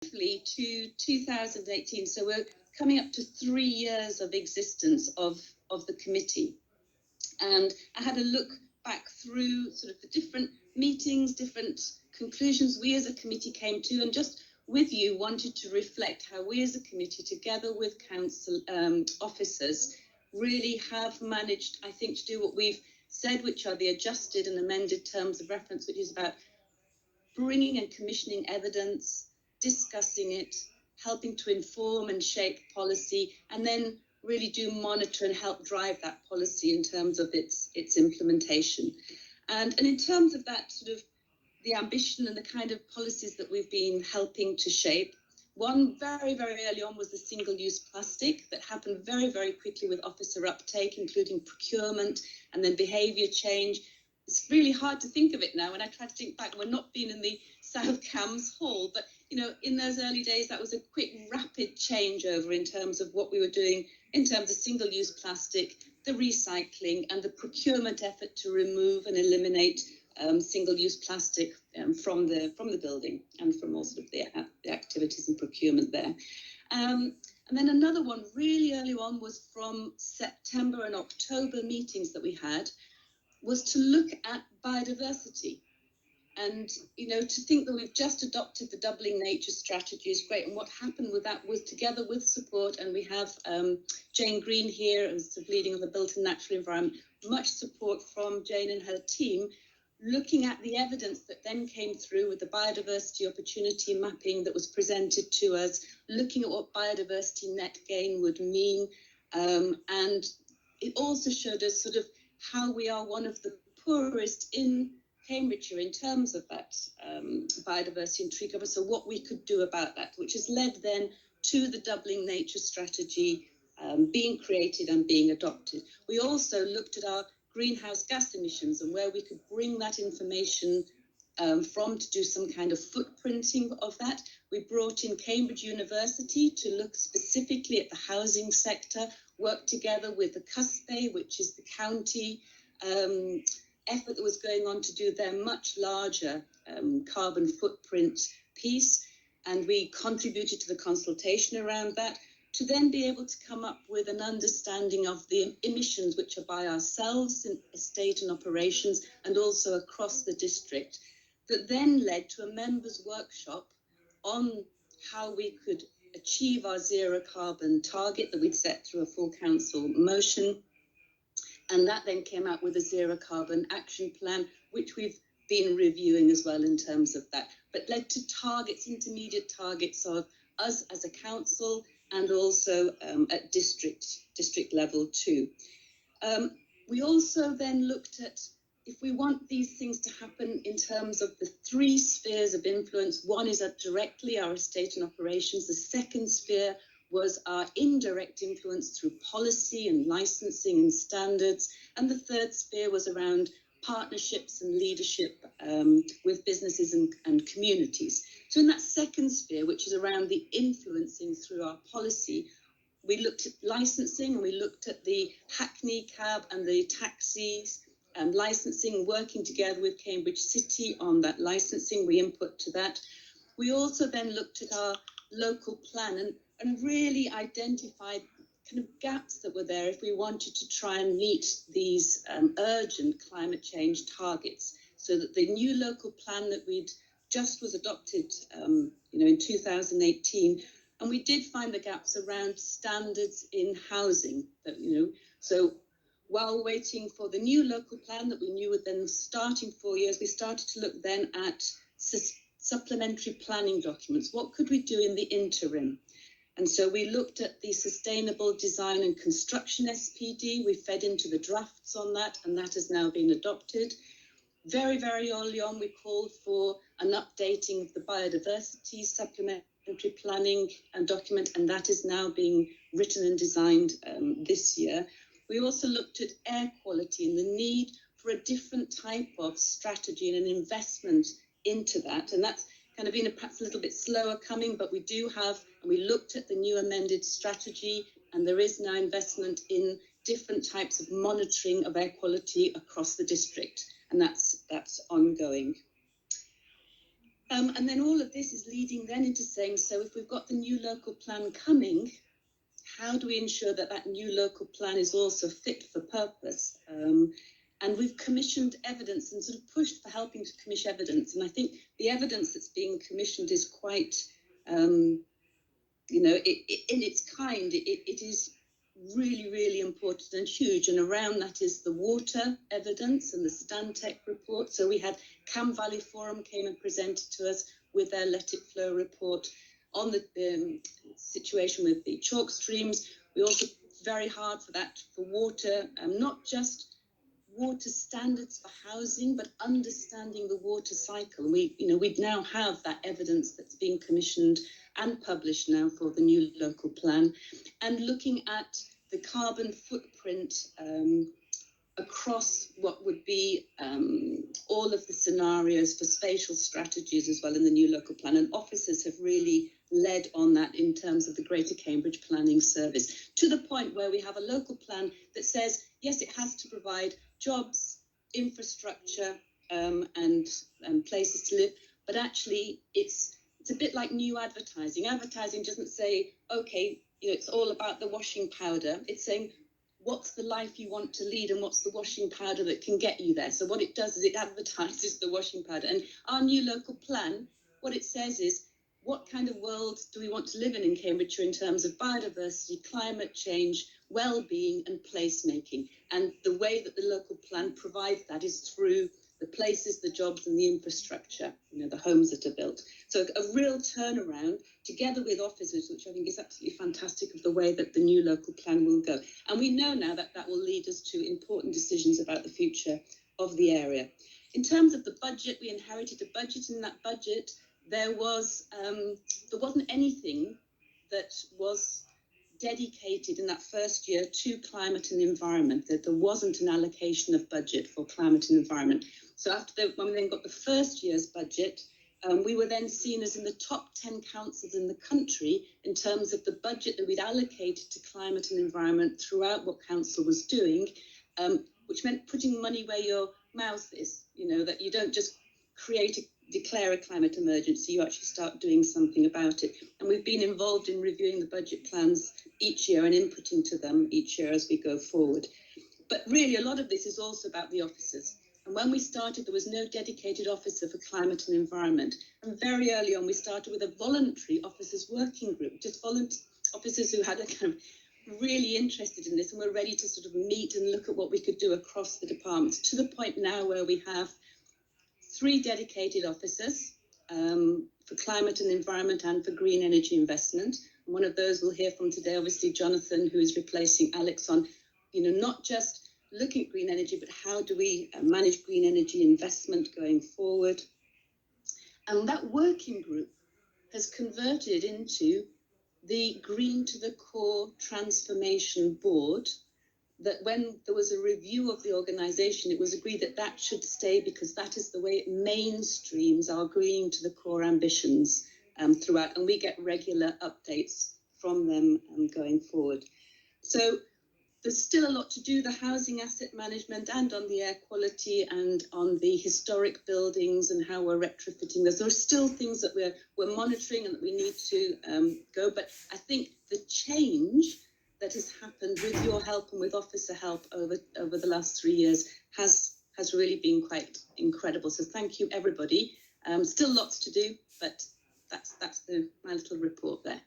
to 2018. So we're coming up to 3 years of existence of the committee. And I had a look back through sort of the different meetings, different conclusions we as a committee came to, and just with you wanted to reflect how we as a committee, together with council officers, really have managed, I think, to do what we've said, which are the adjusted and amended terms of reference, which is about bringing and commissioning evidence, discussing it, helping to inform and shape policy, and then really do monitor and help drive that policy in terms of its implementation. And in terms of that sort of the ambition and the kind of policies that we've been helping to shape, one very, very early on was the single-use plastic that happened very, very quickly with officer uptake, including procurement and then behaviour change. It's really hard to think of it now. When I try to think back, we're not being in the South Cambs Hall, but in those early days, that was a quick, rapid changeover in terms of what we were doing in terms of single-use plastic, the recycling, and the procurement effort to remove and eliminate single-use plastic from the building and from all sort of the activities and procurement there. And then another one really early on was from September and October meetings that we had, was to look at biodiversity. And, to think that we've just adopted the doubling nature strategy is great. And what happened with that was, together with support, and we have Jane Green here as the leading of the built and natural environment, much support from Jane and her team, looking at the evidence that then came through with the biodiversity opportunity mapping that was presented to us, looking at what biodiversity net gain would mean. And it also showed us sort of how we are one of the poorest in Cambridgeshire in terms of that biodiversity and tree cover, so what we could do about that, which has led then to the doubling nature strategy being created and being adopted. We also looked at our greenhouse gas emissions and where we could bring that information from to do some kind of footprinting of that. We brought in Cambridge University to look specifically at the housing sector, work together with the CUSPE, which is the county effort that was going on to do their much larger carbon footprint piece. And we contributed to the consultation around that to then be able to come up with an understanding of the emissions which are by ourselves in estate and operations and also across the district, that then led to a members' workshop on how we could achieve our zero carbon target that we'd set through a full council motion. And that then came out with a zero carbon action plan, which we've been reviewing as well in terms of that, but led to targets, intermediate targets of us as a council and also at district level too. We also then looked at, if we want these things to happen in terms of the 3 spheres of influence, one is directly our estate and operations. The second sphere was our indirect influence through policy and licensing and standards. And the third sphere was around partnerships and leadership with businesses and communities. So in that second sphere, which is around the influencing through our policy, we looked at licensing and we looked at the Hackney cab and the taxis and licensing, working together with Cambridge City on that licensing. We input to that. We also then looked at our local plan and really identified kind of gaps that were there if we wanted to try and meet these urgent climate change targets. So that the new local plan that just was adopted in 2018, and we did find the gaps around standards in housing that, so while waiting for the new local plan that we knew would then start in 4 years, we started to look then at supplementary planning documents. What could we do in the interim? And so we looked at the Sustainable Design and Construction SPD. We fed into the drafts on that, and that has now been adopted. Very, very early on, we called for an updating of the biodiversity supplementary planning and document, and that is now being written and designed this year. We also looked at air quality and the need for a different type of strategy and an investment into that. And that's kind of been perhaps a little bit slower coming, but we do have, and we looked at the new amended strategy, and there is now investment in different types of monitoring of air quality across the district, and that's ongoing. And then all of this is leading then into saying, so if we've got the new local plan coming, how do we ensure that that new local plan is also fit for purpose? And we've commissioned evidence and sort of pushed for helping to commission evidence. And I think the evidence that's being commissioned is quite, in its kind, it is really, really important and huge. And around that is the water evidence and the Stantec report. So we had Cam Valley Forum came and presented to us with their Let It Flow report on the situation with the chalk streams. We also very hard for that for water, not just water standards for housing, but understanding the water cycle. We now have that evidence that's being commissioned and published now for the new local plan, and looking at the carbon footprint across what would be all of the scenarios for spatial strategies as well in the new local plan. And officers have really led on that in terms of the Greater Cambridge Planning Service, to the point where we have a local plan that says, yes, it has to provide jobs, infrastructure, and places to live, but actually it's a bit like new advertising. Advertising doesn't say, okay, it's all about the washing powder. It's saying, what's the life you want to lead and what's the washing powder that can get you there? So what it does is it advertises the washing powder. And our new local plan, what it says is, what kind of world do we want to live in Cambridgeshire in terms of biodiversity, climate change, well-being and placemaking? And the way that the local plan provides that is through the places, the jobs and the infrastructure, the homes that are built. So a real turnaround together with officers, which I think is absolutely fantastic, of the way that the new local plan will go. And we know now that that will lead us to important decisions about the future of the area. In terms of the budget, we inherited a budget. In that budget, there wasn't anything that was dedicated in that first year to climate and environment, that there wasn't an allocation of budget for climate and environment. So when we then got the first year's budget, we were then seen as in the top 10 councils in the country in terms of the budget that we'd allocated to climate and environment throughout what council was doing, which meant putting money where your mouth is, that you don't just declare a climate emergency, you actually start doing something about it. And we've been involved in reviewing the budget plans each year and inputting to them each year as we go forward. But really, a lot of this is also about the officers. And when we started, there was no dedicated officer for climate and environment. And very early on, we started with a voluntary officers working group, just officers who had a kind of really interested in this and were ready to sort of meet and look at what we could do across the departments, to the point now where we have 3 dedicated officers for climate and environment and for green energy investment. And one of those we'll hear from today, obviously Jonathan, who is replacing Alex, on, not just looking at green energy, but how do we manage green energy investment going forward. And that working group has converted into the Green to the Core Transformation Board, that when there was a review of the organisation, it was agreed that that should stay, because that is the way it mainstreams our green to the core ambitions throughout, and we get regular updates from them going forward. So there's still a lot to do, the housing asset management and on the air quality and on the historic buildings and how we're retrofitting those. There are still things that we're monitoring and that we need to go, but I think the change that has happened with your help and with officer help over the last 3 years has really been quite incredible. So thank you, everybody. Still lots to do, but that's my little report there.